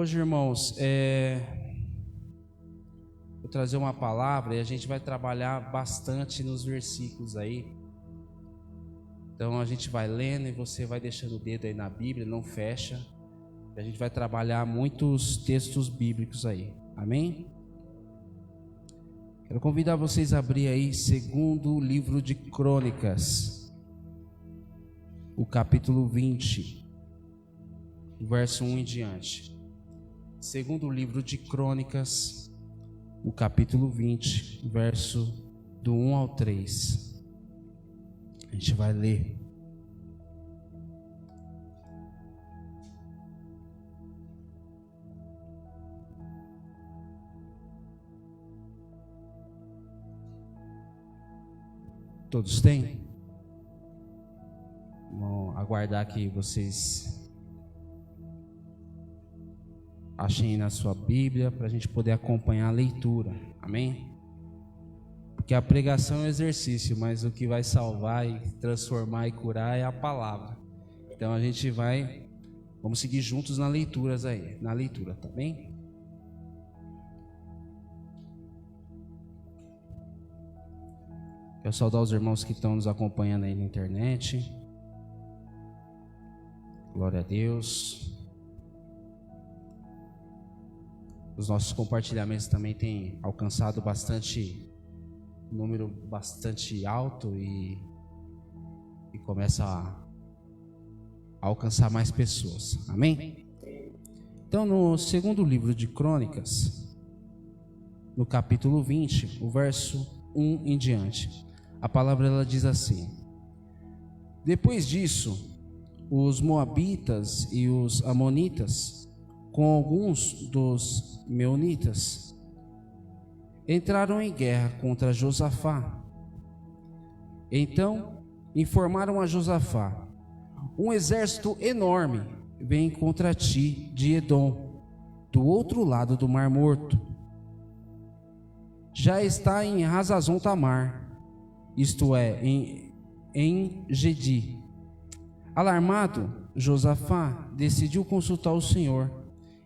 Hoje, irmãos, vou trazer uma palavra e a gente vai trabalhar bastante nos versículos aí. Então a gente vai lendo e você vai deixando o dedo aí na Bíblia, não fecha. A gente vai trabalhar muitos textos bíblicos aí, amém? Quero convidar vocês a abrir aí segundo livro de Crônicas, o capítulo 20, verso 1 em diante. Segundo livro de Crônicas, o capítulo 20, verso do 1 ao 3. A gente vai ler. Todos têm? Vamos aguardar que vocês achem na sua Bíblia para a gente poder acompanhar a leitura, amém? Porque a pregação é um exercício, mas o que vai salvar e transformar e curar é a palavra. Então a gente vamos seguir juntos na leitura, tá bem? Quero saudar os irmãos que estão nos acompanhando aí na internet. Glória a Deus. Os nossos compartilhamentos também têm alcançado um número bastante alto e começa a alcançar mais pessoas, amém? Então, no segundo livro de Crônicas, no capítulo 20, o verso 1 em diante, a palavra ela diz assim: depois disso, os moabitas e os amonitas, com alguns dos meunitas, entraram em guerra contra Josafá. Então informaram a Josafá: um exército enorme vem contra ti de Edom, do outro lado do Mar Morto. Já está em Hazazon Tamar, isto é, em Gedi. Alarmado, Josafá decidiu consultar o Senhor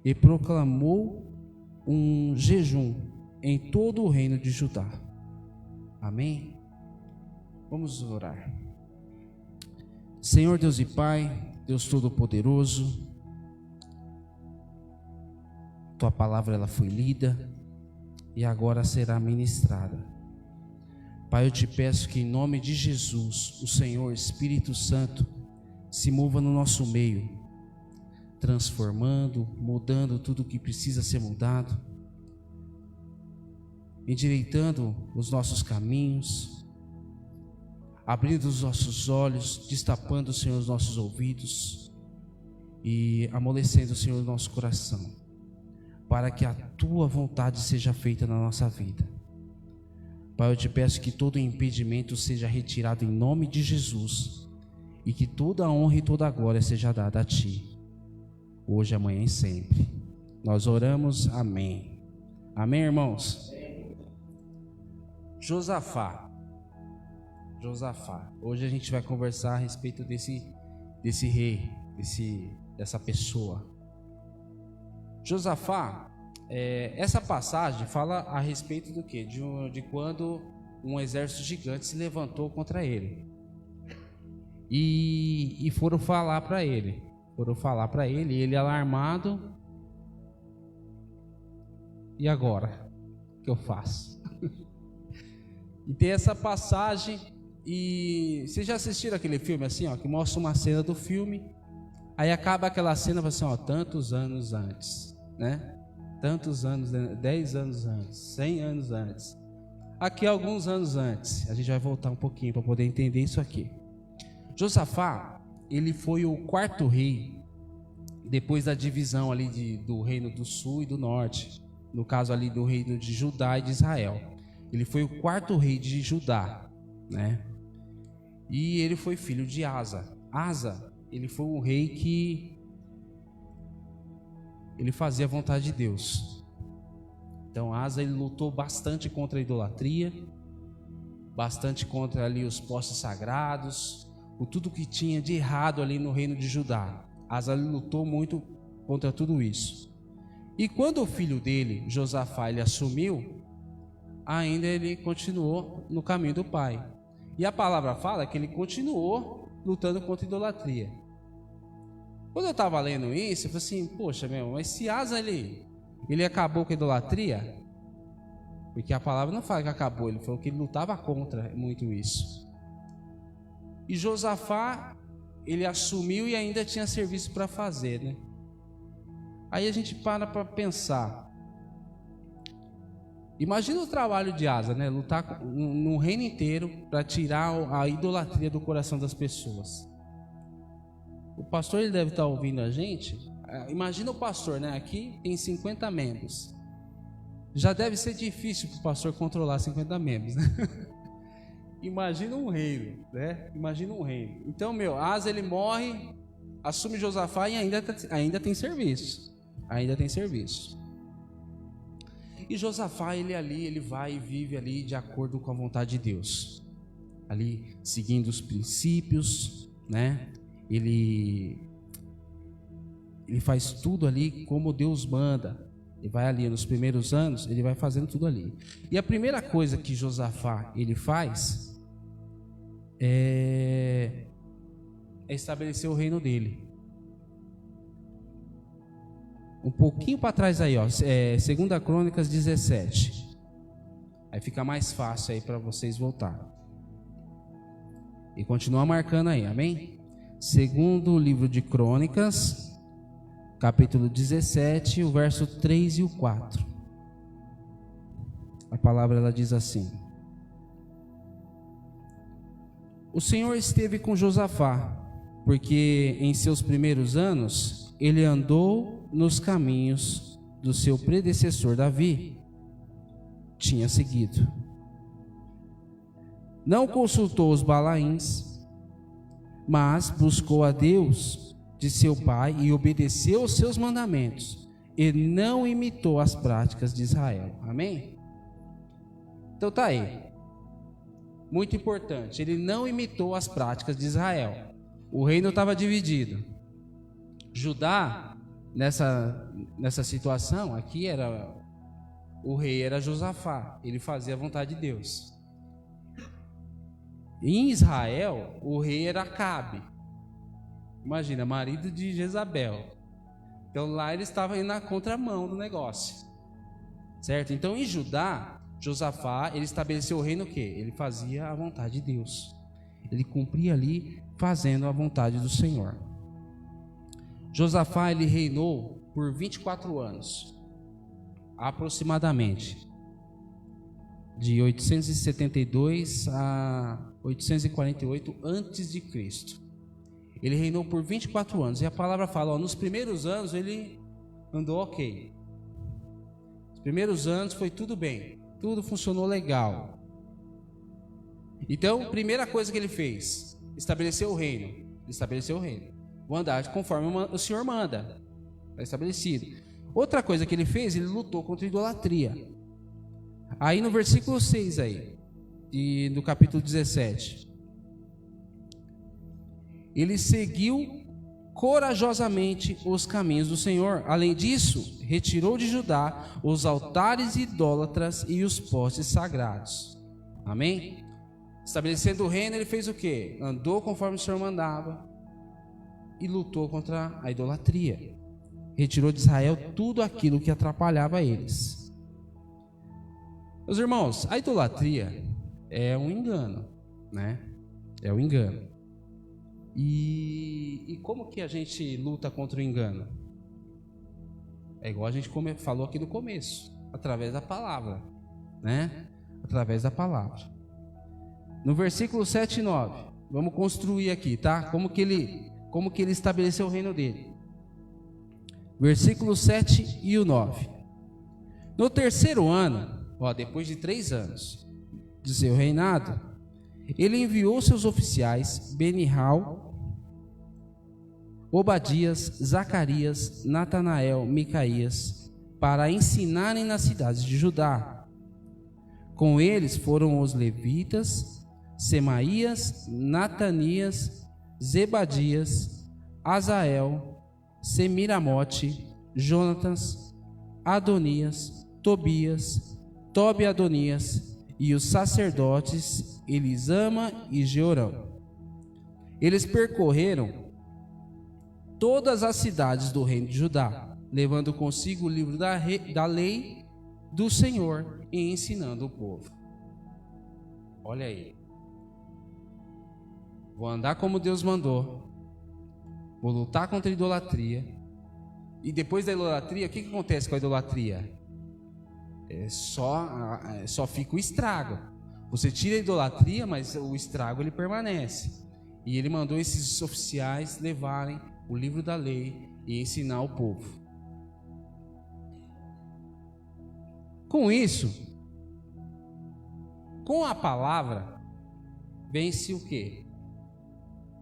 e proclamou um jejum em todo o reino de Judá. Amém? Vamos orar. Senhor Deus e Pai, Deus Todo-Poderoso, Tua palavra ela foi lida e agora será ministrada. Pai, eu te peço que em nome de Jesus, o Senhor Espírito Santo, se mova no nosso meio, transformando, mudando tudo o que precisa ser mudado, endireitando os nossos caminhos, abrindo os nossos olhos, destapando, Senhor, os nossos ouvidos e amolecendo, Senhor, o nosso coração, para que a Tua vontade seja feita na nossa vida. Pai, eu te peço que todo impedimento seja retirado em nome de Jesus e que toda a honra e toda a glória seja dada a Ti, hoje, amanhã e sempre. Nós oramos, amém. Amém, irmãos? Josafá. Hoje a gente vai conversar a respeito desse rei, dessa pessoa. Josafá, essa passagem fala a respeito do quê? De quando um exército gigante se levantou contra ele. E foram falar para ele, ele alarmado. E agora? O que eu faço? E tem essa passagem, e vocês já assistiram aquele filme assim, ó, que mostra uma cena do filme, aí acaba aquela cena, assim, ó, tantos anos antes, né? Tantos anos, 10 anos antes, 100 anos antes. Aqui alguns anos antes, a gente vai voltar um pouquinho para poder entender isso aqui. Josafá, ele foi o quarto rei depois da divisão ali do reino do sul e do norte, no caso ali do reino de Judá e de Israel. Ele foi o quarto rei de Judá, né? E ele foi filho de Asa. Asa, ele foi um rei que ele fazia a vontade de Deus. Então Asa, ele lutou bastante contra a idolatria, bastante contra ali os postos sagrados, por tudo que tinha de errado ali no reino de Judá. Asa lutou muito contra tudo isso. E quando o filho dele, Josafá, ele assumiu, ainda ele continuou no caminho do pai. E a palavra fala que ele continuou lutando contra a idolatria. Quando eu estava lendo isso, eu falei assim, poxa, mas se Asa ele acabou com a idolatria, porque a palavra não fala que acabou, ele falou que ele lutava contra muito isso. E Josafá, ele assumiu e ainda tinha serviço para fazer, né? Aí a gente para pensar. Imagina o trabalho de Asa, né? Lutar no reino inteiro para tirar a idolatria do coração das pessoas. O pastor, ele deve estar ouvindo a gente. Imagina o pastor, né? Aqui tem 50 membros. Já deve ser difícil para o pastor controlar 50 membros, né? Imagina um reino, né? Imagina um reino. Então, Asa, ele morre, assume Josafá e ainda tem serviço. Ainda tem serviço. E Josafá, ele vai e vive ali de acordo com a vontade de Deus. Ali, seguindo os princípios, né? Ele faz tudo ali como Deus manda. Ele vai ali nos primeiros anos, ele vai fazendo tudo ali. E a primeira coisa que Josafá ele faz é estabelecer o reino dele. Um pouquinho para trás aí, ó, 2 Crônicas 17. Aí fica mais fácil aí para vocês voltarem. E continua marcando aí, amém? Segundo livro de Crônicas, capítulo 17, o verso 3 e o 4. A palavra ela diz assim: O Senhor esteve com Josafá, porque em seus primeiros anos ele andou nos caminhos do seu predecessor Davi, tinha seguido. Não consultou os Balaíns, mas buscou a Deus de seu pai e obedeceu aos seus mandamentos, e não imitou as práticas de Israel. Amém? Então tá aí. Muito importante, ele não imitou as práticas de Israel. O reino estava dividido. Judá, nessa situação aqui, o rei era Josafá, ele fazia a vontade de Deus. Em Israel, o rei era Acabe, imagina, marido de Jezabel. Então lá ele estava indo na contramão do negócio, certo? Então em Judá, Josafá, ele estabeleceu o reino o quê? Ele fazia a vontade de Deus, ele cumpria ali fazendo a vontade do Senhor. Josafá, ele reinou por 24 anos, aproximadamente, de 872 a 848 antes de Cristo. Ele reinou por 24 anos, e a palavra fala, nos primeiros anos ele andou ok. Os primeiros anos foi tudo bem, tudo funcionou legal. Então, primeira coisa que ele fez, estabeleceu o reino. Vou andar conforme o Senhor manda. Está estabelecido. Outra coisa que ele fez, ele lutou contra a idolatria. Aí no versículo 6 aí, e no capítulo 17, ele seguiu corajosamente os caminhos do Senhor. Além disso, retirou de Judá os altares idólatras e os postes sagrados. Amém? Estabelecendo o reino, ele fez o quê? Andou conforme o Senhor mandava e lutou contra a idolatria. Retirou de Israel tudo aquilo que atrapalhava eles. Meus irmãos, a idolatria é um engano, né? É um engano. E como que a gente luta contra o engano? É igual a gente falou aqui no começo, através da palavra, né? Através da palavra. No versículo 7 e 9, vamos construir aqui, tá? Como que ele estabeleceu o reino dele. Versículo 7 e o 9. No terceiro ano, depois de 3 anos de seu reinado, ele enviou seus oficiais Benihal, Obadias, Zacarias, Natanael, Micaías, para ensinarem nas cidades de Judá. Com eles foram os levitas, Semaías, Natanias, Zebadias, Azael, Semiramote, Jonatas, Adonias, Tobias, Tobi-Adonias e os sacerdotes Elisama e Jeorão. Eles percorreram todas as cidades do reino de Judá, levando consigo o livro da lei do Senhor e ensinando o povo. Olha aí. Vou andar como Deus mandou. Vou lutar contra a idolatria. E depois da idolatria, o que acontece com a idolatria? Só fica o estrago. Você tira a idolatria, mas o estrago ele permanece. E ele mandou esses oficiais levarem o livro da lei e ensinar o povo. Com isso, com a palavra, vence o quê?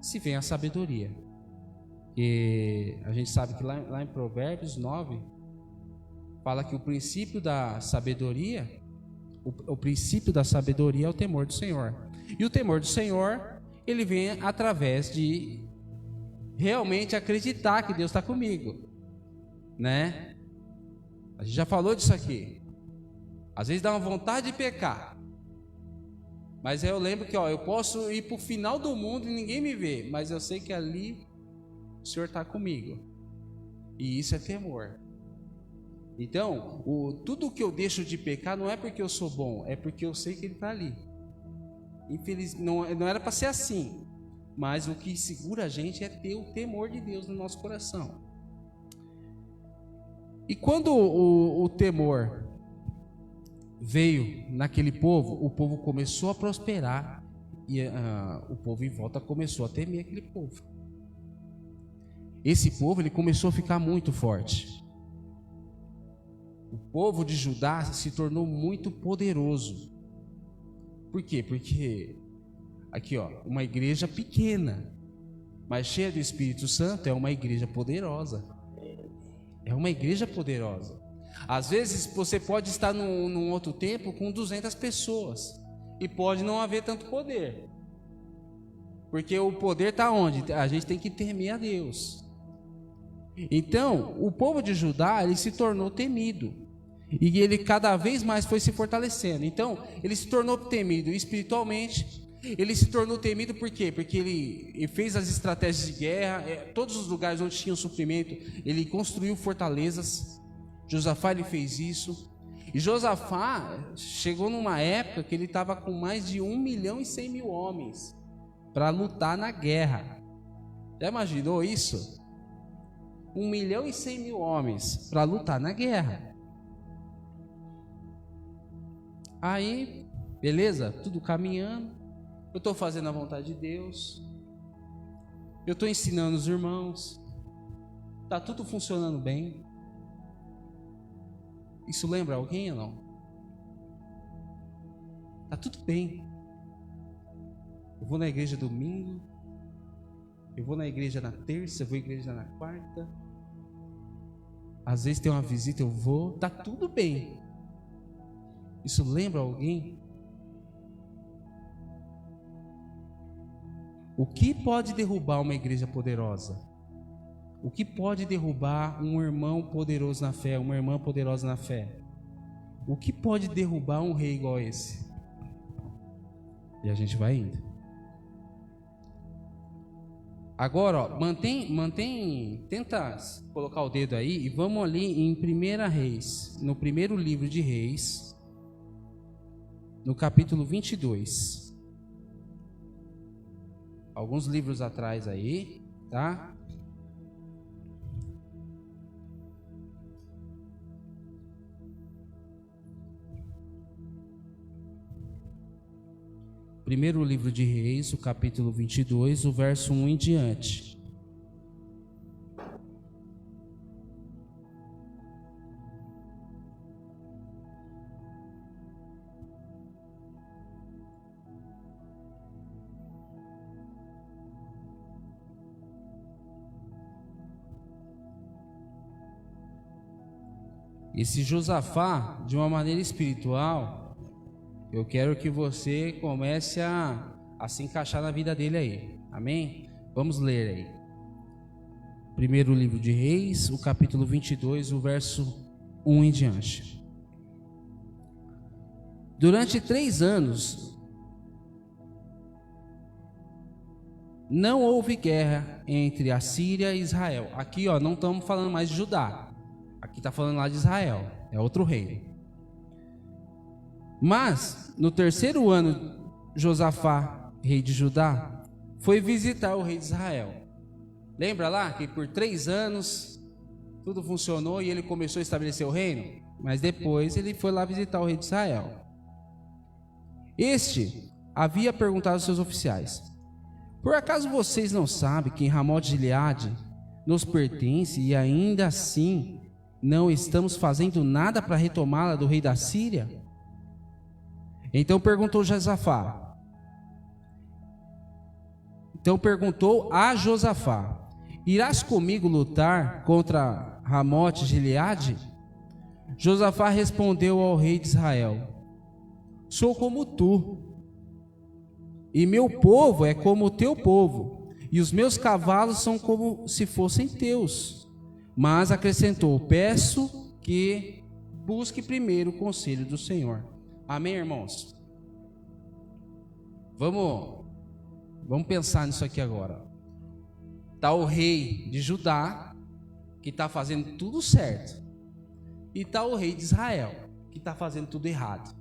Se vem a sabedoria. E a gente sabe que lá em Provérbios 9, fala que o princípio da sabedoria, o princípio da sabedoria é o temor do Senhor. E o temor do Senhor, ele vem através de realmente acreditar que Deus está comigo, né? A gente já falou disso aqui. Às vezes dá uma vontade de pecar, mas eu lembro que eu posso ir para o final do mundo e ninguém me vê, mas eu sei que ali o Senhor está comigo, e isso é temor. Então, tudo que eu deixo de pecar não é porque eu sou bom, é porque eu sei que Ele está ali. Infelizmente, não era para ser assim, mas o que segura a gente é ter o temor de Deus no nosso coração. E quando o temor veio naquele povo, o povo começou a prosperar e o povo em volta começou a temer aquele povo. Esse povo ele começou a ficar muito forte. O povo de Judá se tornou muito poderoso. Por quê? Porque aqui, uma igreja pequena, mas cheia do Espírito Santo, é uma igreja poderosa. É uma igreja poderosa. Às vezes você pode estar num outro tempo com 200 pessoas e pode não haver tanto poder. Porque o poder está onde? A gente tem que temer a Deus. Então, o povo de Judá, ele se tornou temido. E ele cada vez mais foi se fortalecendo. Então, ele se tornou temido espiritualmente. Ele se tornou temido por quê? Porque ele fez as estratégias de guerra. Todos os lugares onde tinha suprimento, ele construiu fortalezas. Josafá ele fez isso. E Josafá chegou numa época que ele estava com mais de 1.100.000 homens para lutar na guerra. Já imaginou isso? 1.100.000 homens para lutar na guerra. Aí, beleza, tudo caminhando. Eu estou fazendo a vontade de Deus. Eu estou ensinando os irmãos. Está tudo funcionando bem. Isso lembra alguém ou não? Está tudo bem. Eu vou na igreja domingo. Eu vou na igreja na terça, eu vou na igreja na quarta. Às vezes tem uma visita, eu vou. Está tudo bem. Isso lembra alguém? O que pode derrubar uma igreja poderosa? O que pode derrubar um irmão poderoso na fé, uma irmã poderosa na fé? O que pode derrubar um rei igual esse? E a gente vai indo. Agora, tenta colocar o dedo aí e vamos ali em 1 Reis, no primeiro livro de Reis, no capítulo 22. Alguns livros atrás aí, tá? Primeiro livro de Reis, o capítulo 22, o verso 1 em diante. Esse Josafá, de uma maneira espiritual, eu quero que você comece a se encaixar na vida dele aí. Amém? Vamos ler aí. Primeiro livro de Reis, o capítulo 22, o verso 1 em diante. Durante 3 anos, não houve guerra entre a Síria e Israel. Aqui, não estamos falando mais de Judá. Aqui está falando lá de Israel. É outro reino. Mas, no 3º ano, Josafá, rei de Judá, foi visitar o rei de Israel. Lembra lá que por 3 anos tudo funcionou e ele começou a estabelecer o reino? Mas depois ele foi lá visitar o rei de Israel. Este havia perguntado aos seus oficiais: por acaso vocês não sabem que Ramote de Gileade nos pertence e ainda assim não estamos fazendo nada para retomá-la do rei da Síria? Então perguntou a Josafá: irás comigo lutar contra Ramote de Gileade? Josafá respondeu ao rei de Israel: sou como tu, e meu povo é como o teu povo, e os meus cavalos são como se fossem teus. Mas acrescentou: peço que busque primeiro o conselho do Senhor. Amém, irmãos? Vamos pensar nisso aqui agora. Está o rei de Judá, que está fazendo tudo certo, e está o rei de Israel, que está fazendo tudo errado.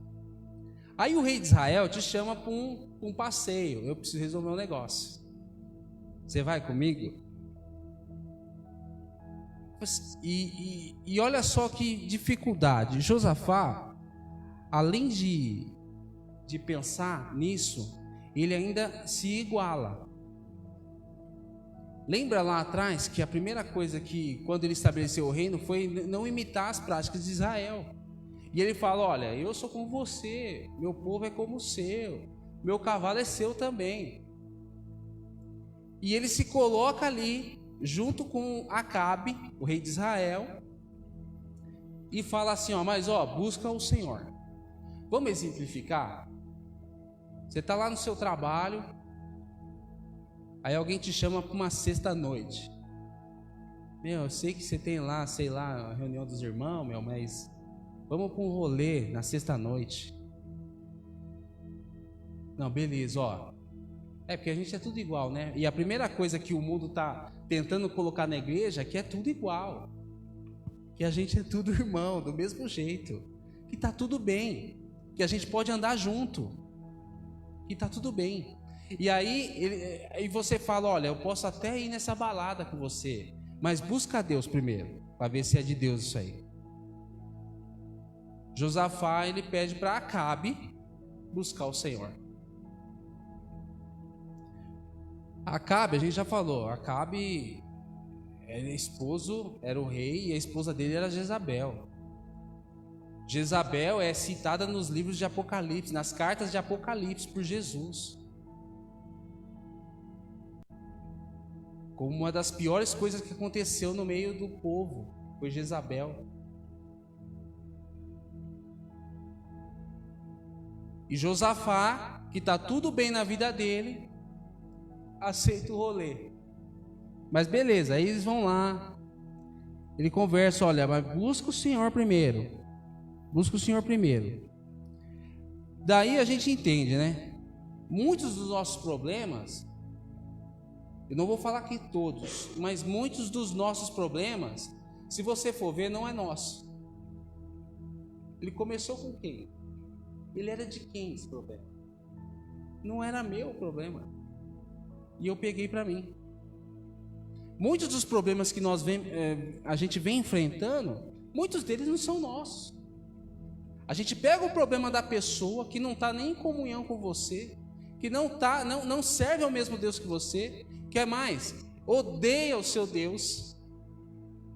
Aí o rei de Israel te chama para um passeio: eu preciso resolver um negócio, você vai comigo? E olha só que dificuldade. Josafá, além de pensar nisso, ele ainda se iguala. Lembra lá atrás que a primeira coisa que, quando ele estabeleceu o reino, foi não imitar as práticas de Israel. E ele fala: olha, eu sou como você, meu povo é como o seu, meu cavalo é seu também. E ele se coloca ali, junto com Acabe, o rei de Israel, e fala assim: busca o Senhor. Vamos exemplificar? Você está lá no seu trabalho, aí alguém te chama para uma sexta-noite. Eu sei que você tem lá, a reunião dos irmãos, mas vamos para um rolê na sexta-noite. Não, beleza, porque a gente é tudo igual, né? E a primeira coisa que o mundo está tentando colocar na igreja é que é tudo igual, que a gente é tudo irmão, do mesmo jeito, que está tudo bem, que a gente pode andar junto, que está tudo bem. E aí você fala: olha, eu posso até ir nessa balada com você, mas busca Deus primeiro, para ver se é de Deus isso aí. Josafá, ele pede para Acabe buscar o Senhor. Acabe, a gente já falou, Acabe era o rei, e a esposa dele era Jezabel. Jezabel é citada nos livros de Apocalipse, nas cartas de Apocalipse, por Jesus, como uma das piores coisas que aconteceu no meio do povo, foi Jezabel. E Josafá, que está tudo bem na vida dele, aceita o rolê. Mas beleza, aí eles vão lá, ele conversa: olha, mas busca o Senhor primeiro. Busca o Senhor primeiro. Daí a gente entende, né? Muitos dos nossos problemas, eu não vou falar aqui todos, mas muitos dos nossos problemas, se você for ver, não é nosso. Ele começou com quem? Ele era de quem esse problema? Não era meu problema. E eu peguei para mim. Muitos dos problemas que a gente vem enfrentando, muitos deles não são nossos. A gente pega o problema da pessoa que não está nem em comunhão com você, que não serve ao mesmo Deus que você, quer mais, odeia o seu Deus.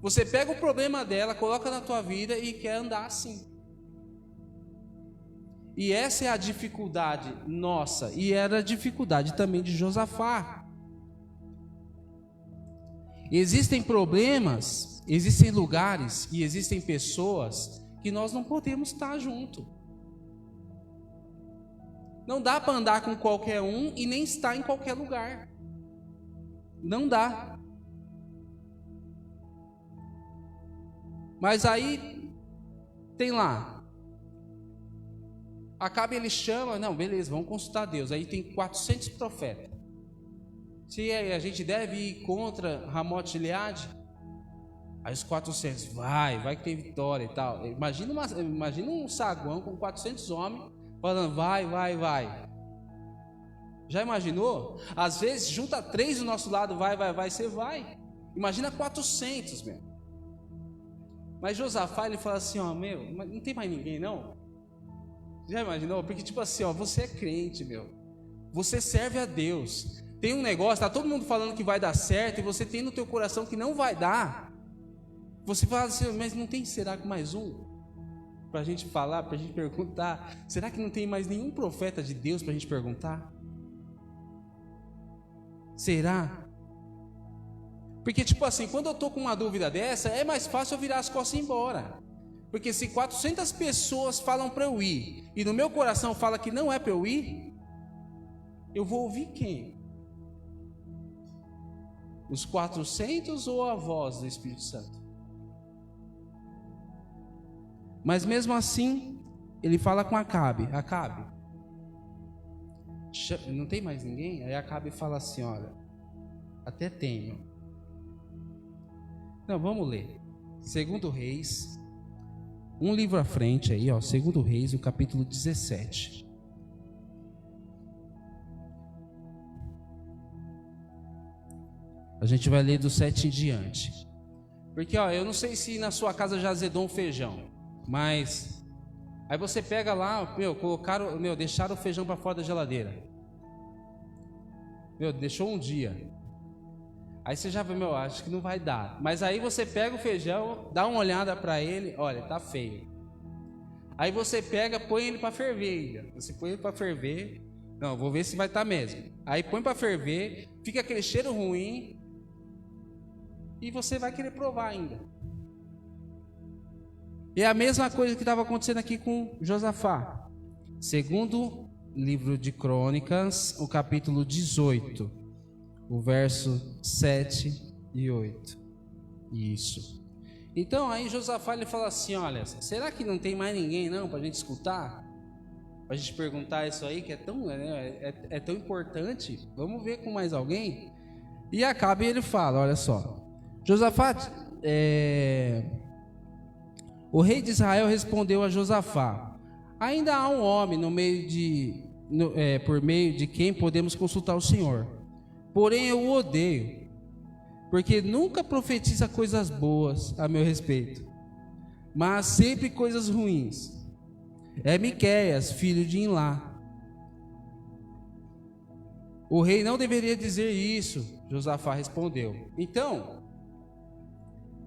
Você pega o problema dela, coloca na tua vida e quer andar assim. E essa é a dificuldade nossa, e era a dificuldade também de Josafá. Existem problemas, existem lugares e existem pessoas que nós não podemos estar junto. Não dá para andar com qualquer um e nem estar em qualquer lugar. Não dá. Mas aí Tem lá, Acabe, ele chama, não, beleza, vamos consultar Deus. Aí tem 400 profetas. Se a gente deve ir contra Ramote Gileade, aí os 400, vai que tem vitória e tal. Imagina um saguão com 400 homens falando, vai. Já imaginou? Às vezes junta 3 do nosso lado, vai, você vai. Imagina 400, meu. Mas Josafá, ele fala assim, ó, meu, não tem mais ninguém não? Já imaginou? Porque tipo assim, ó, você é crente, meu. Você serve a Deus. Tem um negócio, tá todo mundo falando que vai dar certo e você tem no teu coração que não vai dar. Você fala assim, mas não tem, será que mais um? Pra gente falar, pra gente perguntar. Será que não tem mais nenhum profeta de Deus pra gente perguntar? Será? Porque tipo assim, quando eu tô com uma dúvida dessa, é mais fácil eu virar as costas e ir embora. Porque se 400 pessoas falam para eu ir, e no meu coração fala que não é para eu ir, eu vou ouvir quem? Os 400 ou a voz do Espírito Santo? Mas mesmo assim, ele fala com Acabe, não tem mais ninguém? Aí Acabe fala assim, olha, até tenho. Não, vamos ler. 2 Reis, um livro à frente aí, ó, 2 Reis, o capítulo 17. A gente vai ler do 7 em diante. Porque, ó, eu não sei se na sua casa já azedou um feijão, mas aí você pega lá, deixaram o feijão para fora da geladeira. Deixou um dia. Aí você já vê, acho que não vai dar. Mas aí você pega o feijão, dá uma olhada para ele, olha, tá feio. Aí você pega, põe ele para ferver ainda. Você põe ele para ferver, não, vou ver se vai estar mesmo. Aí põe para ferver, fica aquele cheiro ruim e você vai querer provar ainda. E é a mesma coisa que estava acontecendo aqui com Josafá. Segundo livro de Crônicas, o capítulo 18. O verso 7 e 8. Isso. Então aí Josafá ele fala assim, olha, será que não tem mais ninguém não para a gente escutar? Para a gente perguntar isso aí que é tão importante. Vamos ver com mais alguém? E Acabe ele fala, olha só. Josafá, o rei de Israel respondeu a Josafá, ainda há um homem por meio de quem podemos consultar o Senhor. Porém eu o odeio, porque nunca profetiza coisas boas a meu respeito, mas sempre coisas ruins. É Miqueias, filho de Imlá. O rei não deveria dizer isso, Josafá respondeu. Então,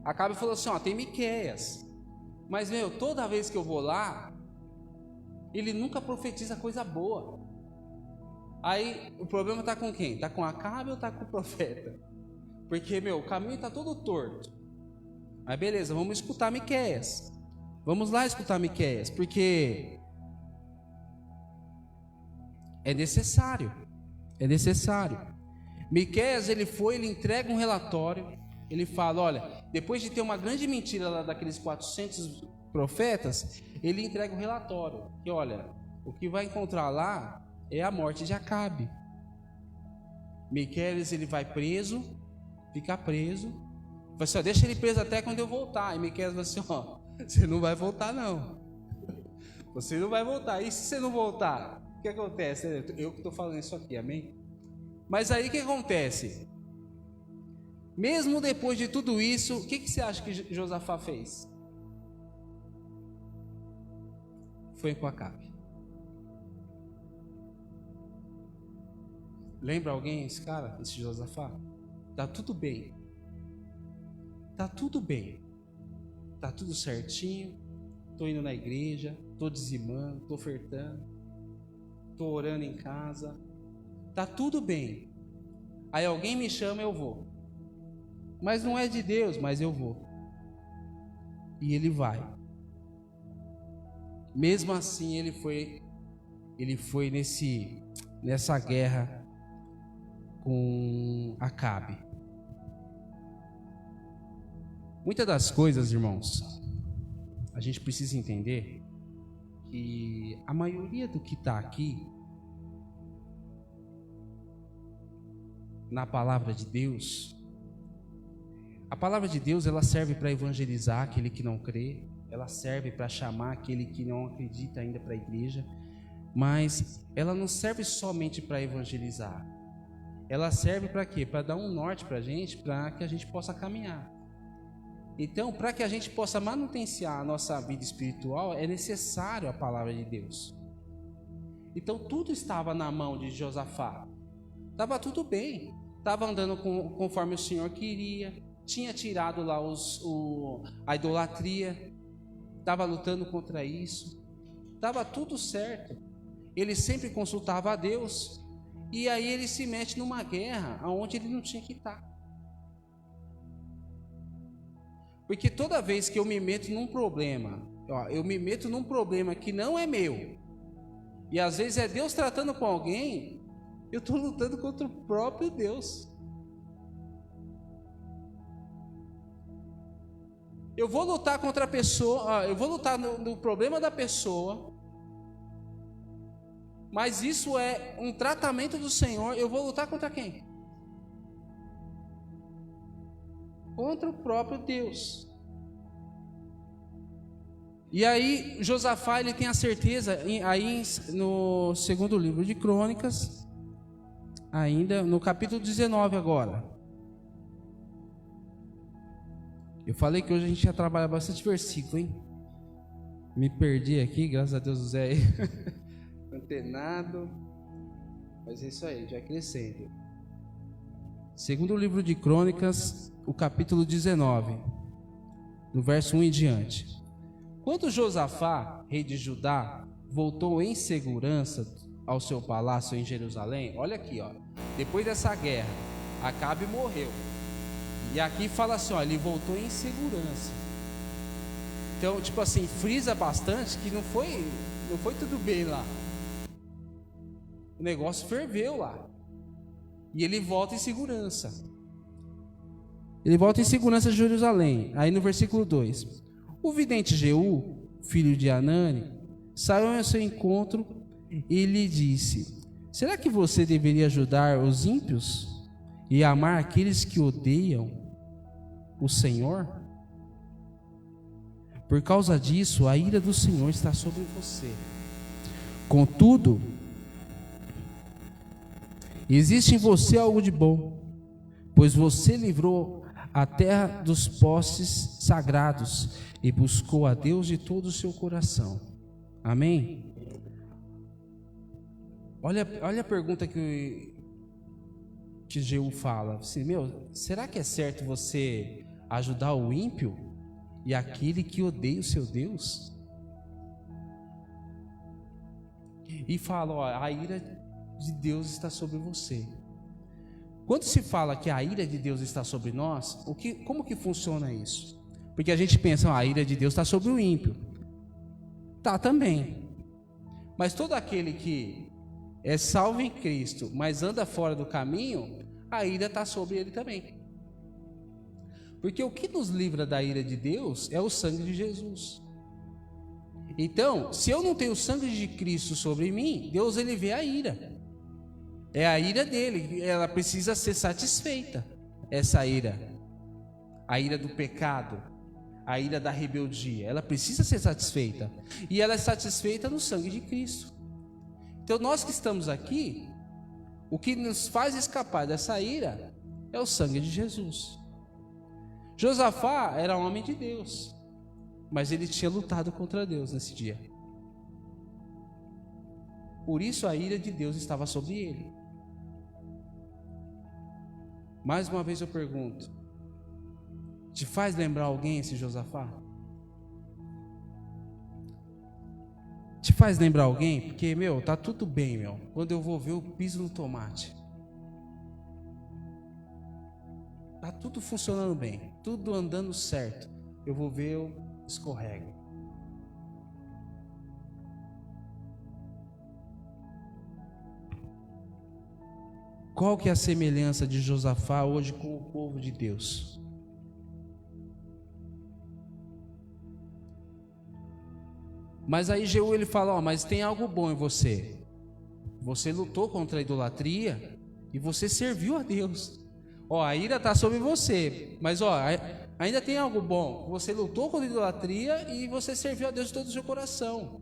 Acabe falou assim, tem Miqueias, mas toda vez que eu vou lá, ele nunca profetiza coisa boa. Aí o problema está com quem? Está com Acabe ou está com o profeta? Porque o caminho está todo torto. Mas beleza, vamos escutar Miqueias. Vamos lá escutar Miqueias, porque é necessário. Miqueias ele entrega um relatório. Ele fala, olha, depois de ter uma grande mentira lá daqueles 400 profetas, ele entrega um relatório. Que olha, o que vai encontrar lá é a morte de Acabe. Miqueias ele vai preso, fica preso. Fala assim, deixa ele preso até quando eu voltar. E Miqueias vai assim, você não vai voltar não. Você não vai voltar. E se você não voltar? O que acontece? Eu que estou falando isso aqui, amém? Mas aí o que acontece? Mesmo depois de tudo isso, o que você acha que Josafá fez? Foi com Acabe. Lembra alguém esse cara, esse Josafá? Tá tudo bem. Tá tudo certinho. Tô indo na igreja, tô dizimando, tô ofertando, tô orando em casa. Tá tudo bem. Aí alguém me chama, eu vou. Mas não é de Deus, mas eu vou. E ele vai. Mesmo assim ele foi nessa guerra com Acabe. Muitas das coisas, irmãos, a gente precisa entender que a maioria do que está aqui na palavra de Deus, a palavra de Deus, ela serve para evangelizar aquele que não crê, ela serve para chamar aquele que não acredita ainda para a igreja, mas ela não serve somente para evangelizar. Ela serve para quê? Para dar um norte para a gente, para que a gente possa caminhar. Então, para que a gente possa manutenciar a nossa vida espiritual, é necessário a palavra de Deus. Então, tudo estava na mão de Josafá. Estava tudo bem. Estava andando conforme o Senhor queria. Tinha tirado lá a idolatria. Estava lutando contra isso. Estava tudo certo. Ele sempre consultava a Deus. E aí ele se mete numa guerra onde ele não tinha que estar. Porque toda vez que eu me meto num problema, eu me meto num problema que não é meu, e às vezes é Deus tratando com alguém, eu estou lutando contra o próprio Deus. Eu vou lutar contra a pessoa, eu vou lutar no problema da pessoa, mas isso é um tratamento do Senhor. Eu vou lutar contra quem? Contra o próprio Deus. E aí Josafá, ele tem a certeza, aí no segundo livro de Crônicas, ainda no capítulo 19 agora. Eu falei que hoje a gente ia trabalhar bastante versículo, hein? Me perdi aqui, graças a Deus o Zé aí. Antenado. Mas é isso aí, já crescendo. Segundo livro de Crônicas, o capítulo 19, no verso 1 em diante. Quando Josafá, rei de Judá, voltou em segurança ao seu palácio em Jerusalém, olha aqui, depois dessa guerra, Acabe morreu. E aqui fala assim, ele voltou em segurança. Então, tipo assim, frisa bastante que não foi tudo bem lá. O negócio ferveu lá. E ele volta em segurança. Ele volta em segurança de Jerusalém. Aí no versículo 2. O vidente Jeú, filho de Anani, saiu ao seu encontro e lhe disse: será que você deveria ajudar os ímpios e amar aqueles que odeiam o Senhor? Por causa disso, a ira do Senhor está sobre você. Contudo, existe em você algo de bom, pois você livrou a terra dos postes sagrados e buscou a Deus de todo o seu coração. Amém? Olha a pergunta que Jeú fala. Assim, será que é certo você ajudar o ímpio e aquele que odeia o seu Deus? E fala, a ira de Deus está sobre você. Quando se fala que a ira de Deus está sobre nós, como que funciona isso? Porque a gente pensa, a ira de Deus está sobre o ímpio. Tá também. Mas todo aquele que é salvo em Cristo, mas anda fora do caminho, a ira está sobre ele também. Porque o que nos livra da ira de Deus é o sangue de Jesus. Então, se eu não tenho o sangue de Cristo sobre mim, Deus ele vê a ira. É a ira dele, ela precisa ser satisfeita. Essa ira, a ira do pecado, a ira da rebeldia, ela precisa ser satisfeita. E ela é satisfeita no sangue de Cristo. Então nós que estamos aqui, o que nos faz escapar dessa ira é o sangue de Jesus. Josafá era homem de Deus, mas ele tinha lutado contra Deus nesse dia. Por isso a ira de Deus estava sobre ele. Mais uma vez eu pergunto, te faz lembrar alguém esse Josafá? Te faz lembrar alguém? Porque, tá tudo bem, quando eu vou ver, eu piso no tomate. Tá tudo funcionando bem, tudo andando certo. Eu vou ver, eu escorrego. Qual que é a semelhança de Josafá hoje com o povo de Deus? Mas aí Jeú ele fala, mas tem algo bom em você. Você lutou contra a idolatria e você serviu a Deus. A ira está sobre você, mas ainda tem algo bom. Você lutou contra a idolatria e você serviu a Deus de todo o seu coração.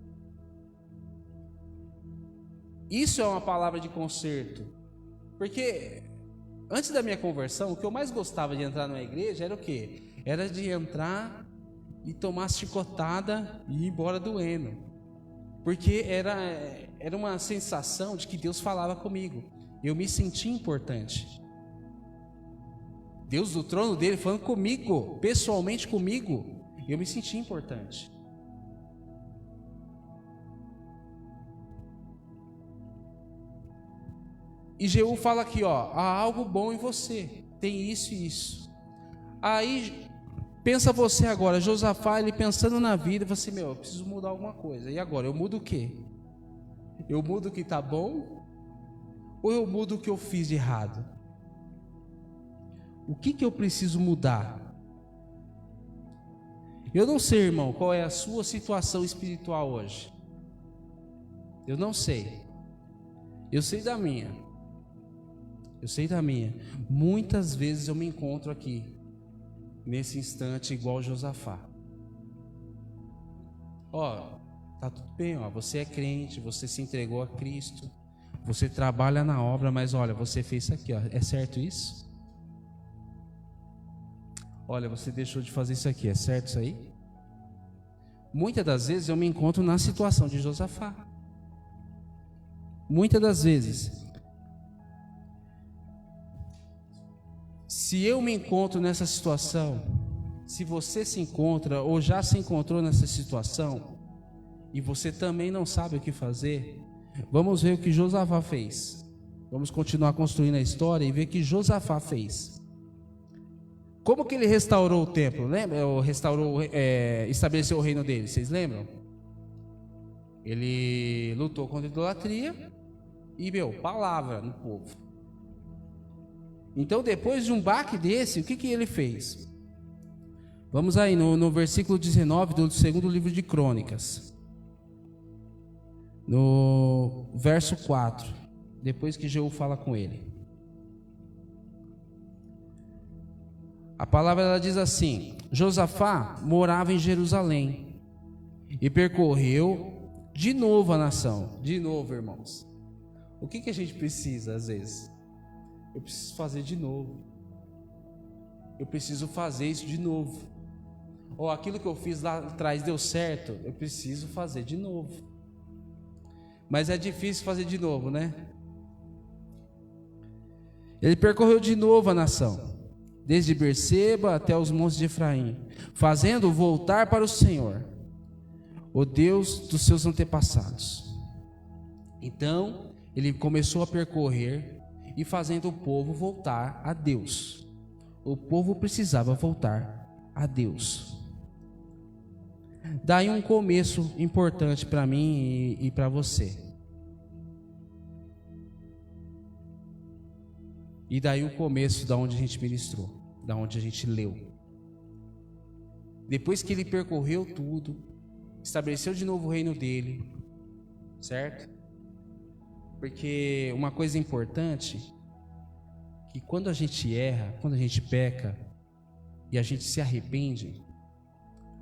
Isso é uma palavra de conserto. Porque antes da minha conversão, o que eu mais gostava de entrar numa igreja era o quê? Era de entrar e tomar chicotada e ir embora doendo. Porque era uma sensação de que Deus falava comigo. Eu me sentia importante. Deus do trono dele falando comigo, pessoalmente comigo, eu me sentia importante. E Jeú fala aqui, há algo bom em você, tem isso e isso. Aí pensa você agora, Josafá, ele pensando na vida, você, eu preciso mudar alguma coisa. E agora, eu mudo o quê? Eu mudo o que está bom? Ou eu mudo o que eu fiz de errado? O que eu preciso mudar? Eu não sei, irmão, qual é a sua situação espiritual hoje. Eu não sei. Eu sei da minha. Muitas vezes eu me encontro aqui, nesse instante, igual Josafá. Tá tudo bem, você é crente, você se entregou a Cristo, você trabalha na obra, mas você fez isso aqui, é certo isso? Você deixou de fazer isso aqui, é certo isso aí? Muitas das vezes eu me encontro na situação de Josafá. Muitas das vezes. Se eu me encontro nessa situação, se você se encontra ou já se encontrou nessa situação, e você também não sabe o que fazer, vamos ver o que Josafá fez. Vamos continuar construindo a história e ver o que Josafá fez. Como que ele restaurou o templo? Lembra? Estabeleceu o reino dele, vocês lembram? Ele lutou contra a idolatria e, palavra no povo. Então, depois de um baque desse, o que ele fez? Vamos aí no versículo 19 do segundo livro de Crônicas. No verso 4, depois que Jeú fala com ele. A palavra ela diz assim: Josafá morava em Jerusalém e percorreu de novo a nação. De novo, irmãos. O que a gente precisa às vezes? Eu preciso fazer de novo. Eu preciso fazer isso de novo. Aquilo que eu fiz lá atrás deu certo, eu preciso fazer de novo. Mas é difícil fazer de novo, né? Ele percorreu de novo a nação, desde Berseba até os montes de Efraim, fazendo voltar para o Senhor, o Deus dos seus antepassados. Então, ele começou a percorrer e fazendo o povo voltar a Deus. O povo precisava voltar a Deus. Daí um começo importante para mim e para você. E daí o começo da onde a gente ministrou, da onde a gente leu. Depois que ele percorreu tudo, estabeleceu de novo o reino dele, certo? Porque uma coisa importante, que quando a gente erra, quando a gente peca, e a gente se arrepende,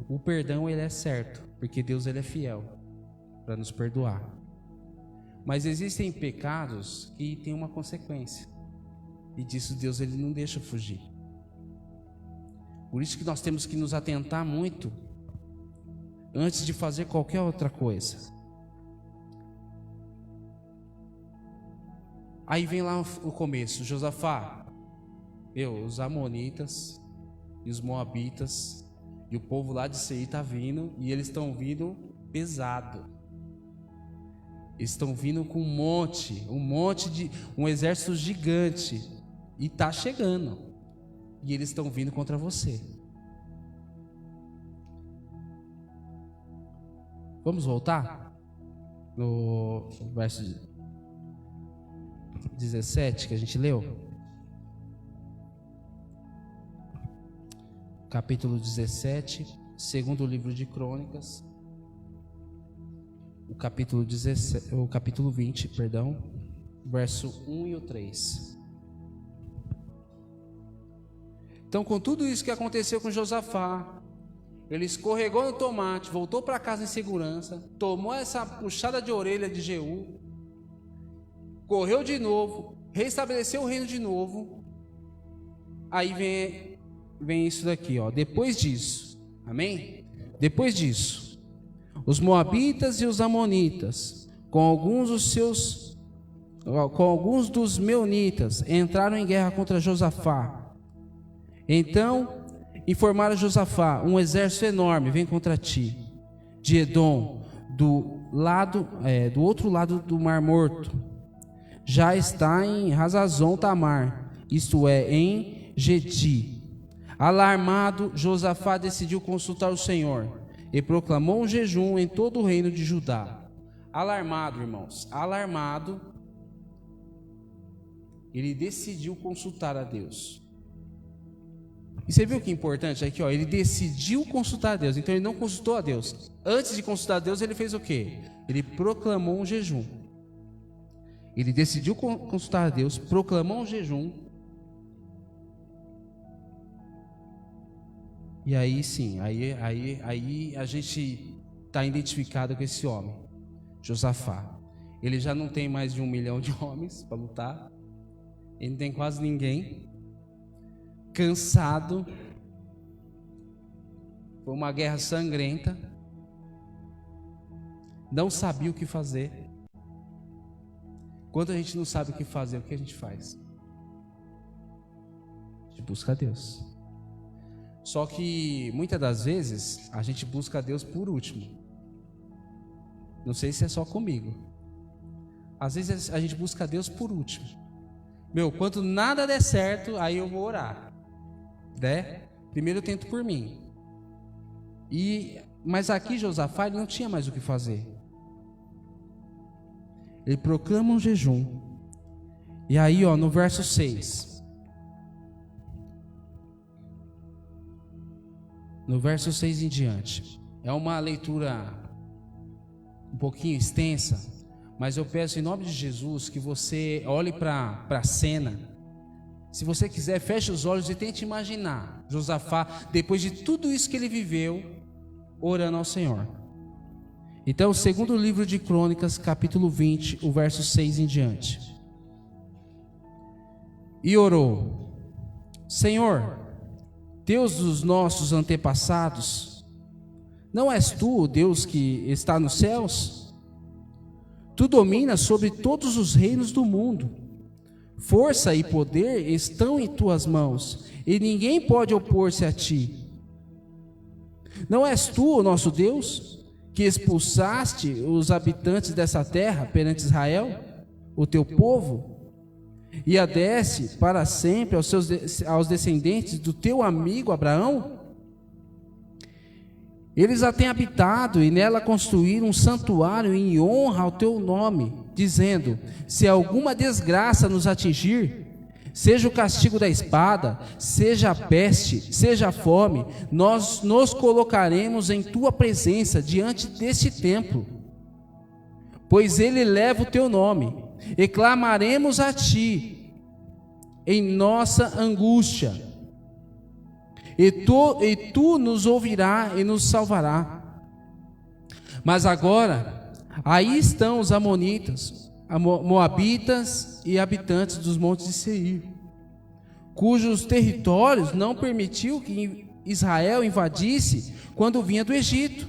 o perdão ele é certo, porque Deus ele é fiel para nos perdoar. Mas existem pecados que têm uma consequência, e disso Deus ele não deixa fugir. Por isso que nós temos que nos atentar muito antes de fazer qualquer outra coisa. Aí vem lá o começo, Josafá, os amonitas e os moabitas e o povo lá de Seir está vindo, e eles estão vindo pesado. Eles estão vindo com um exército gigante, e está chegando, e eles estão vindo contra você. Vamos voltar no verso 17 que a gente leu, capítulo 17, segundo livro de Crônicas. o capítulo 20, verso 1 e o 3. Então, com tudo isso que aconteceu com Josafá, ele escorregou no tomate, voltou para casa em segurança, tomou essa puxada de orelha de Jeú, correu de novo, restabeleceu o reino de novo. Aí vem isso daqui, ó. Depois disso, amém? Depois disso, os moabitas e os amonitas, com alguns dos meunitas, entraram em guerra contra Josafá. Então informaram Josafá: um exército enorme vem contra ti, de Edom, do outro lado do Mar Morto. Já está em Hazazon Tamar, isto é, em Gedi. Alarmado, Josafá decidiu consultar o Senhor e proclamou um jejum em todo o reino de Judá. Alarmado, irmãos, alarmado, ele decidiu consultar a Deus. E você viu que é importante aqui, ó, ele decidiu consultar a Deus. Então ele não consultou a Deus. Antes de consultar a Deus, ele fez o quê? Ele proclamou um jejum. Ele decidiu consultar a Deus, proclamou um jejum. E aí sim, aí a gente está identificado com esse homem, Josafá. Ele já não tem mais de 1 milhão de homens para lutar. Ele não tem quase ninguém. Cansado. Foi uma guerra sangrenta. Não sabia o que fazer. Quando a gente não sabe o que fazer, o que a gente faz? A gente busca a Deus. Só que muitas das vezes a gente busca a Deus por último. Não sei se é só comigo. Às vezes a gente busca a Deus por último. Quando nada der certo, aí eu vou orar. Primeiro eu tento por mim. Mas aqui Josafá ele não tinha mais o que fazer. Ele proclama um jejum. E aí, ó, no verso 6. No verso 6 em diante. É uma leitura um pouquinho extensa, mas eu peço em nome de Jesus que você olhe para a cena. Se você quiser, feche os olhos e tente imaginar Josafá, depois de tudo isso que ele viveu, orando ao Senhor. Então, segundo livro de Crônicas, capítulo 20, o verso 6 em diante. E orou: Senhor, Deus dos nossos antepassados, não és tu o Deus que está nos céus? Tu dominas sobre todos os reinos do mundo. Força e poder estão em tuas mãos, e ninguém pode opor-se a ti. Não és tu o nosso Deus, que expulsaste os habitantes dessa terra perante Israel, o teu povo, e a deste para sempre aos descendentes do teu amigo Abraão? Eles a têm habitado e nela construíram um santuário em honra ao teu nome, dizendo: se alguma desgraça nos atingir, seja o castigo da espada, seja a peste, seja a fome, nós nos colocaremos em tua presença diante deste templo, pois ele leva o teu nome, e clamaremos a ti em nossa angústia, e tu nos ouvirás e nos salvarás. Mas agora, aí estão os amonitas, moabitas e habitantes dos montes de Seir, cujos territórios não permitiu que Israel invadisse quando vinha do Egito.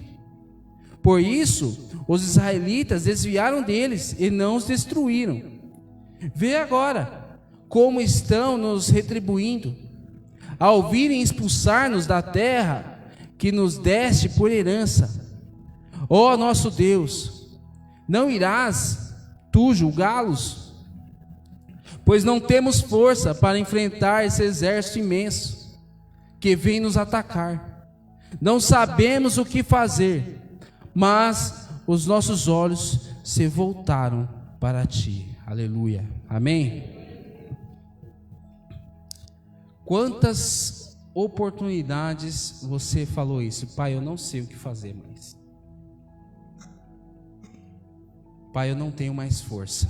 Por isso, os israelitas desviaram deles e não os destruíram. Vê agora como estão nos retribuindo, ao virem expulsar-nos da terra que nos deste por herança. Ó nosso Deus, não irás tu julgá-los? Pois não temos força para enfrentar esse exército imenso que vem nos atacar. Não sabemos o que fazer, mas os nossos olhos se voltaram para ti. Aleluia. Amém? Quantas oportunidades você falou isso? Pai, eu não sei o que fazer mais. Pai, eu não tenho mais força.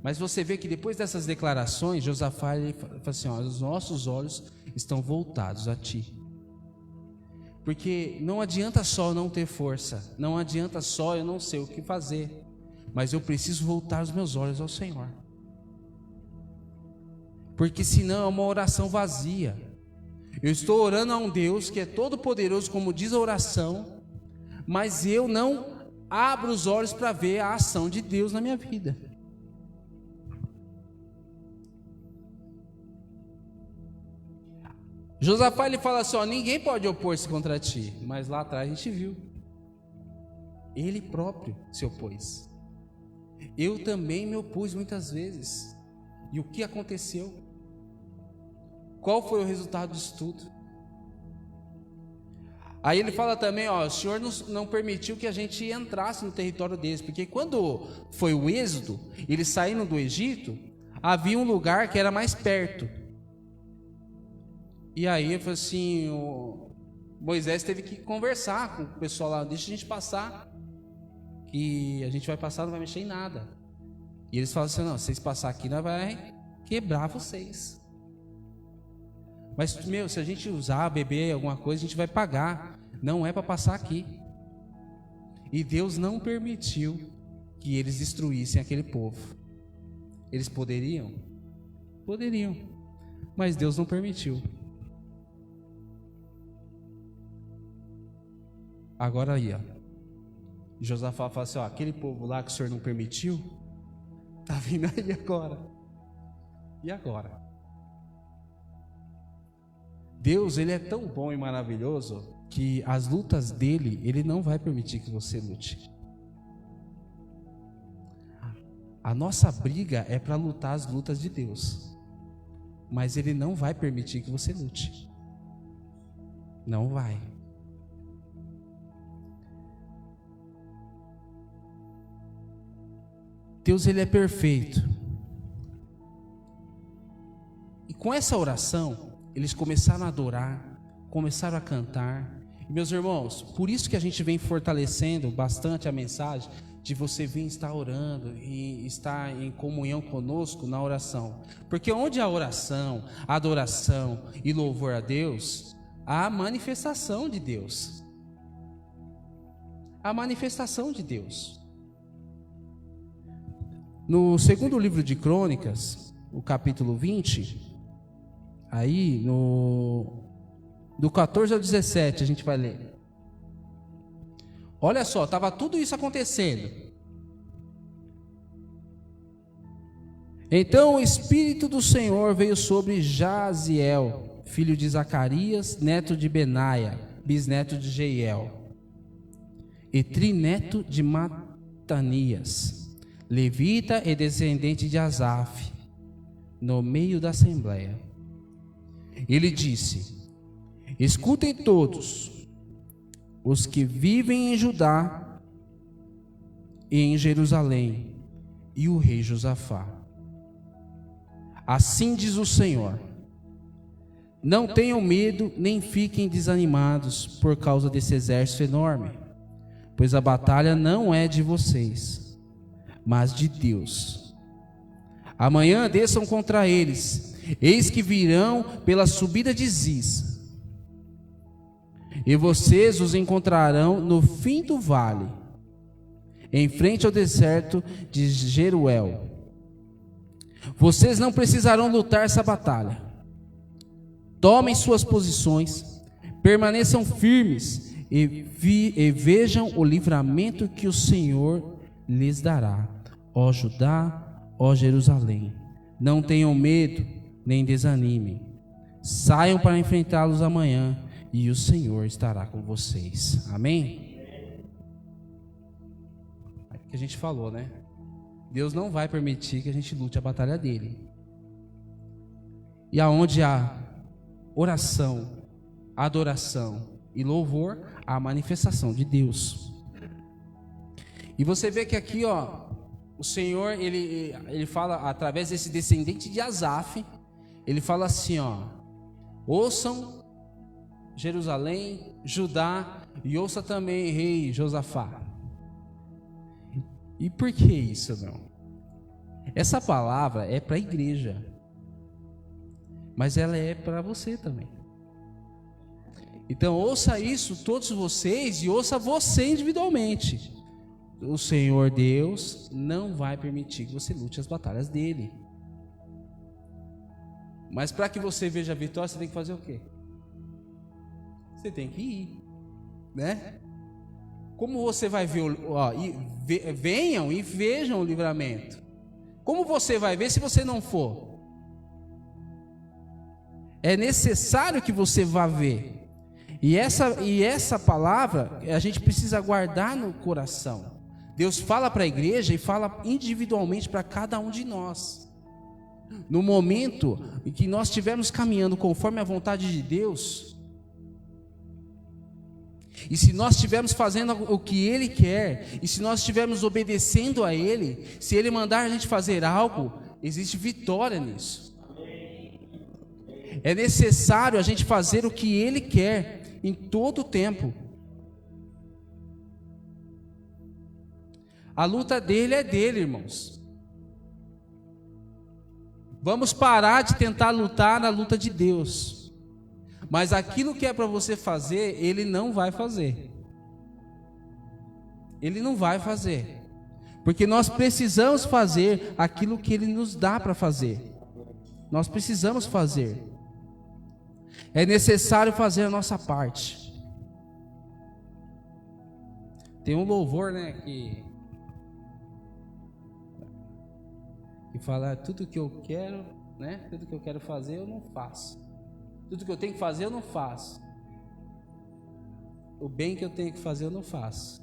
Mas você vê que depois dessas declarações, Josafá ele fala assim, ó, os nossos olhos estão voltados a Ti. Porque não adianta só eu não ter força, não adianta só eu não sei o que fazer, mas eu preciso voltar os meus olhos ao Senhor. Porque senão é uma oração vazia. Eu estou orando a um Deus que é todo poderoso, como diz a oração, mas eu não abro os olhos para ver a ação de Deus na minha vida. Josafá ele fala assim, ó, ninguém pode opor-se contra ti, mas lá atrás a gente viu, ele próprio se opôs. Eu também me opus muitas vezes. E o que aconteceu? Qual foi o resultado disso tudo? Aí ele fala também, ó, o Senhor não permitiu que a gente entrasse no território deles, porque quando foi o êxodo, eles saíram do Egito, havia um lugar que era mais perto. E aí eu falei assim, o Moisés teve que conversar com o pessoal lá, deixa a gente passar, que a gente vai passar, não vai mexer em nada. E eles falam assim, não, se vocês passar aqui, nós vai quebrar vocês. Mas, se a gente usar, beber alguma coisa, a gente vai pagar. Não é para passar aqui. E Deus não permitiu que eles destruíssem aquele povo. Eles poderiam? Poderiam. Mas Deus não permitiu. Agora aí, ó. Josafá fala assim, ó, aquele povo lá que o Senhor não permitiu, tá vindo aí agora. E agora? Deus, ele é tão bom e maravilhoso que as lutas dele, ele não vai permitir que você lute. A nossa briga é para lutar as lutas de Deus, mas ele não vai permitir que você lute. Não vai. Deus, ele é perfeito. E com essa oração, eles começaram a adorar, começaram a cantar. E, meus irmãos, por isso que a gente vem fortalecendo bastante a mensagem de você vir estar orando e estar em comunhão conosco na oração. Porque onde há oração, adoração e louvor a Deus, há a manifestação de Deus. A manifestação de Deus. No segundo livro de Crônicas, o capítulo 20, aí do 14 ao 17 a gente vai ler. Olha só, estava tudo isso acontecendo. Então o Espírito do Senhor veio sobre Jaziel, filho de Zacarias, neto de Benaia, bisneto de Jeiel, e trineto de Matanias, levita e descendente de Asaf, no meio da assembleia. Ele disse: escutem todos os que vivem em Judá e em Jerusalém, e o rei Josafá. Assim diz o Senhor: não tenham medo, nem fiquem desanimados por causa desse exército enorme, pois a batalha não é de vocês, mas de Deus. Amanhã desçam contra eles, eis que virão pela subida de Ziz, e vocês os encontrarão no fim do vale, em frente ao deserto de Jeruel. Vocês não precisarão lutar essa batalha. Tomem suas posições, permaneçam firmes e vejam o livramento que o Senhor lhes dará, ó Judá, ó Jerusalém. Não tenham medo, nem desanimem. Saiam para enfrentá-los amanhã, e o Senhor estará com vocês. Amém? É o que a gente falou, né? Deus não vai permitir que a gente lute a batalha dele. E aonde há oração, adoração e louvor, há a manifestação de Deus. E você vê que aqui, ó, o Senhor, ele fala através desse descendente de Asaf, ele fala assim, ó: ouçam Jerusalém, Judá, e ouça também rei Josafá. E por que isso, não? Essa palavra é para a igreja, mas ela é para você também. Então ouça isso todos vocês e ouça você individualmente. O Senhor Deus não vai permitir que você lute as batalhas dele. Mas para que você veja a vitória, você tem que fazer o quê? Você tem que ir, né? Como você vai ver, venham e vejam o livramento. Como você vai ver se você não for? É necessário que você vá ver. E essa palavra a gente precisa guardar no coração. Deus fala para a igreja e fala individualmente para cada um de nós. No momento em que nós estivermos caminhando conforme a vontade de Deus, e se nós estivermos fazendo o que Ele quer, e se nós estivermos obedecendo a Ele, se Ele mandar a gente fazer algo, existe vitória nisso. É necessário a gente fazer o que Ele quer em todo o tempo. A luta dele é dele, irmãos. Vamos parar de tentar lutar na luta de Deus. Mas aquilo que é para você fazer, Ele não vai fazer. Ele não vai fazer. Porque nós precisamos fazer aquilo que Ele nos dá para fazer. Nós precisamos fazer. É necessário fazer a nossa parte. Tem um louvor, né, que fala: tudo que eu quero, né, tudo que eu quero fazer eu não faço. Tudo que eu tenho que fazer eu não faço. O bem que eu tenho que fazer eu não faço.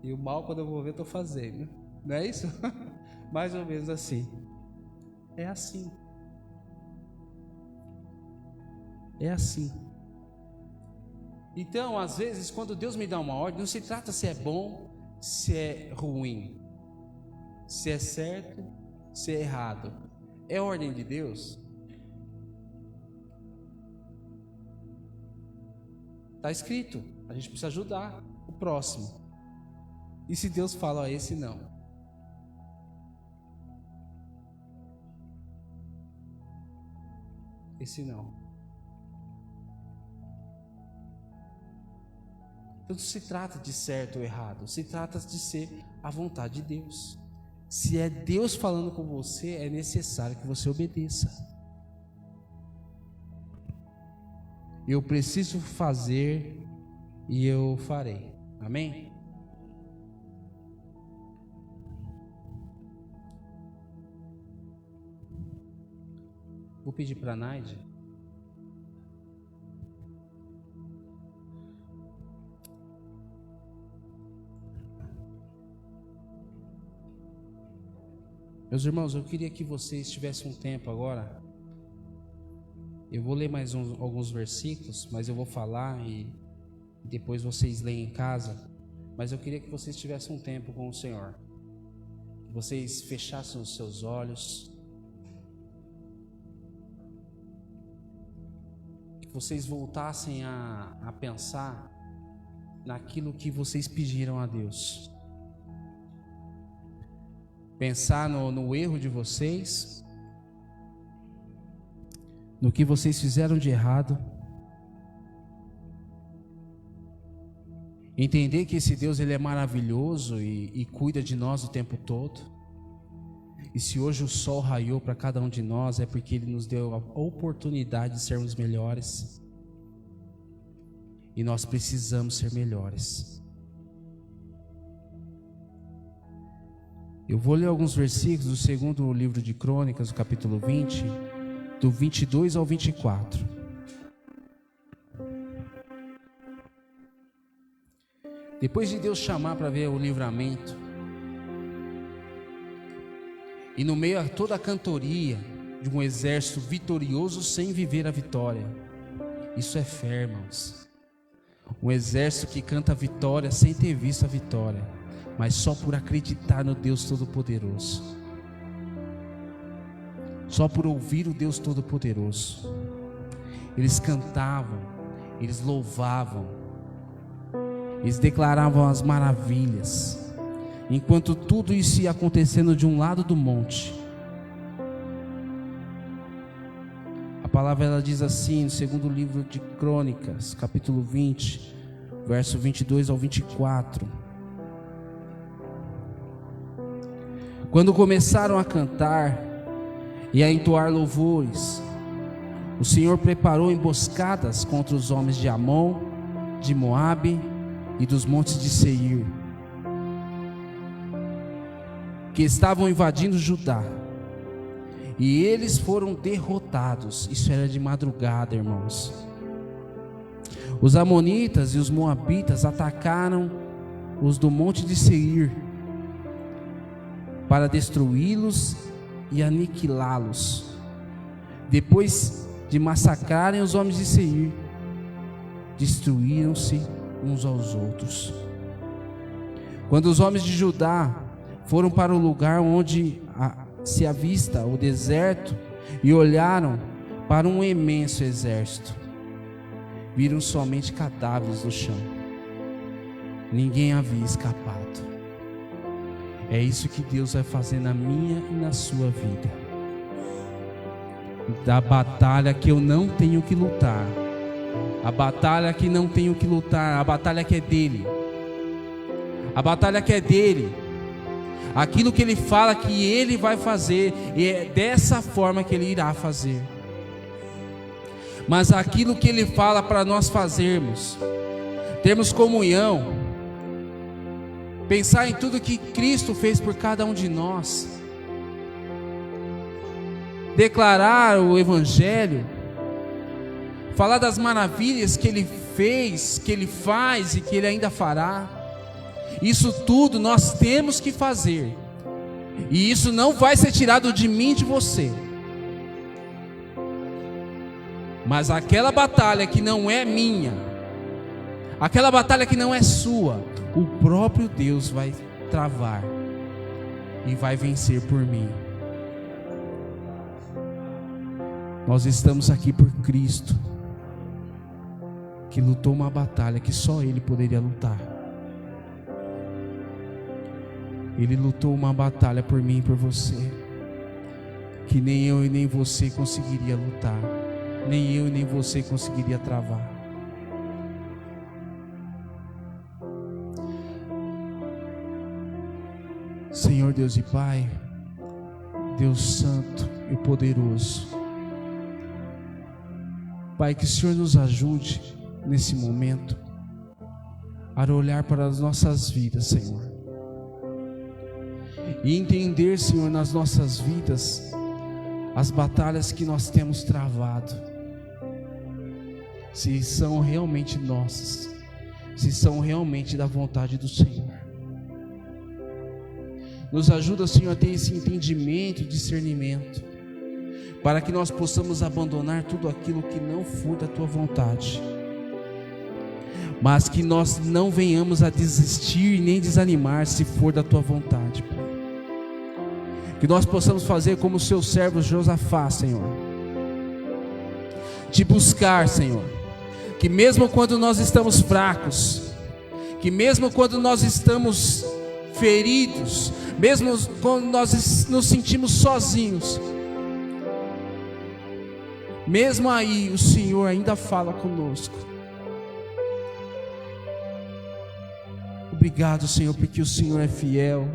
E o mal, quando eu vou ver, eu estou fazendo. Não é isso? Mais ou menos assim. É assim. É assim. Então, às vezes, quando Deus me dá uma ordem, não se trata se é bom, se é ruim, se é certo, se é errado. É ordem de Deus. Está escrito. A gente precisa ajudar o próximo. E se Deus fala, ó, esse não. Esse não. Então não se trata de certo ou errado. Se trata de ser a vontade de Deus. Se é Deus falando com você, é necessário que você obedeça. Eu preciso fazer e eu farei. Amém? Vou pedir para a Naide. Meus irmãos, eu queria que vocês tivessem um tempo agora. Eu vou ler mais alguns versículos, mas eu vou falar e depois vocês leem em casa. Mas eu queria que vocês tivessem um tempo com o Senhor. Que vocês fechassem os seus olhos. Que vocês voltassem a pensar naquilo que vocês pediram a Deus. Pensar no erro de vocês, no que vocês fizeram de errado. Entender que esse Deus, Ele é maravilhoso e cuida de nós o tempo todo. E se hoje o sol raiou para cada um de nós, é porque Ele nos deu a oportunidade de sermos melhores. E nós precisamos ser melhores. Eu vou ler alguns versículos do segundo livro de Crônicas, do capítulo 20, do 22 ao 24. Depois de Deus chamar para ver o livramento, e no meio a toda a cantoria de um exército vitorioso sem viver a vitória, isso é fé, irmãos. Um exército que canta a vitória sem ter visto a vitória, mas só por acreditar no Deus Todo-Poderoso, só por ouvir o Deus Todo-Poderoso. Eles cantavam, eles louvavam, eles declaravam as maravilhas, enquanto tudo isso ia acontecendo de um lado do monte, a palavra ela diz assim, no segundo livro de Crônicas, capítulo 20, verso 22 ao 24. Quando começaram a cantar e a entoar louvores, o Senhor preparou emboscadas contra os homens de Amon, de Moabe e dos montes de Seir, que estavam invadindo Judá, e eles foram derrotados. Isso era de madrugada, irmãos. Os amonitas e os moabitas atacaram os do monte de Seir para destruí-los e aniquilá-los. Depois de massacrarem os homens de Seir, destruíram-se uns aos outros. Quando os homens de Judá foram para o lugar onde se avista o deserto e olharam para um imenso exército, viram somente cadáveres no chão. Ninguém havia escapado. É isso que Deus vai fazer na minha e na sua vida. Da batalha que eu não tenho que lutar, a batalha que não tenho que lutar, a batalha que é dele, a batalha que é dele, aquilo que ele fala que ele vai fazer, e é dessa forma que ele irá fazer. Mas aquilo que ele fala para nós fazermos, termos comunhão, pensar em tudo que Cristo fez por cada um de nós, declarar o Evangelho, falar das maravilhas que ele fez, que ele faz e que ele ainda fará. Isso tudo nós temos que fazer, e isso não vai ser tirado de mim e de você. Mas aquela batalha que não é minha, aquela batalha que não é sua, o próprio Deus vai travar e vai vencer por mim. Nós estamos aqui por Cristo, que lutou uma batalha que só Ele poderia lutar. Ele lutou uma batalha por mim e por você, que nem eu e nem você conseguiria lutar, nem eu e nem você conseguiria travar. Senhor Deus e Pai, Deus Santo e Poderoso, Pai, que o Senhor nos ajude nesse momento a olhar para as nossas vidas, Senhor, e entender, Senhor, nas nossas vidas as batalhas que nós temos travado, se são realmente nossas, se são realmente da vontade do Senhor. Nos ajuda, Senhor, a ter esse entendimento e discernimento, para que nós possamos abandonar tudo aquilo que não for da Tua vontade, mas que nós não venhamos a desistir nem desanimar se for da Tua vontade, Pai. Que nós possamos fazer como o Seu servo Josafá, Senhor, Te buscar, Senhor, que mesmo quando nós estamos fracos, que mesmo quando nós estamos feridos, mesmo quando nós nos sentimos sozinhos, mesmo aí o Senhor ainda fala conosco. Obrigado, Senhor, porque o Senhor é fiel,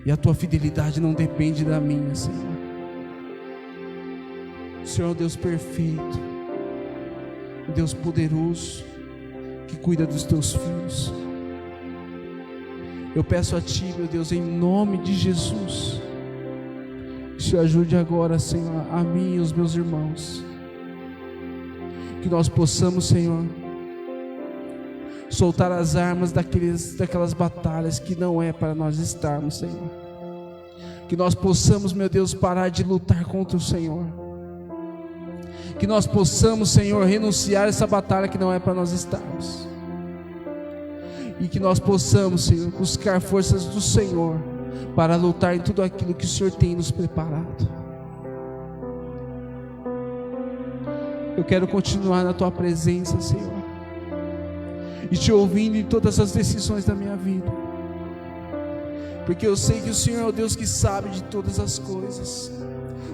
e a Tua fidelidade não depende da minha, Senhor. O Senhor é um Deus perfeito, um Deus poderoso, que cuida dos Teus filhos. Eu peço a Ti, meu Deus, em nome de Jesus, que o Senhor ajude agora, Senhor, a mim e os meus irmãos, que nós possamos, Senhor, soltar as armas daquelas batalhas que não é para nós estarmos, Senhor. Que nós possamos, meu Deus, parar de lutar contra o Senhor. Que nós possamos, Senhor, renunciar a essa batalha que não é para nós estarmos. E que nós possamos, Senhor, buscar forças do Senhor para lutar em tudo aquilo que o Senhor tem nos preparado. Eu quero continuar na Tua presença, Senhor, e Te ouvindo em todas as decisões da minha vida. porque eu sei que o Senhor é o Deus que sabe de todas as coisas.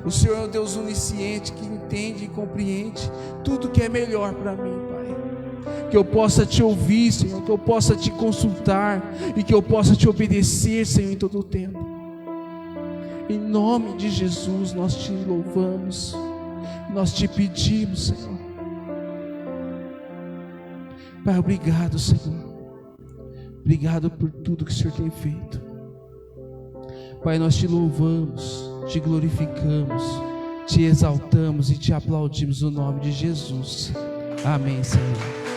O Senhor é o Deus onisciente, que entende e compreende tudo que é melhor para mim, Pai. Que eu possa te ouvir, Senhor, que eu possa te consultar e que eu possa te obedecer, Senhor, em todo o tempo. Em nome de Jesus nós te louvamos, nós te pedimos, Senhor. Pai, obrigado, Senhor. Obrigado por tudo que o Senhor tem feito. Pai, nós te louvamos, te glorificamos, te exaltamos e te aplaudimos no nome de Jesus. Amém, Senhor.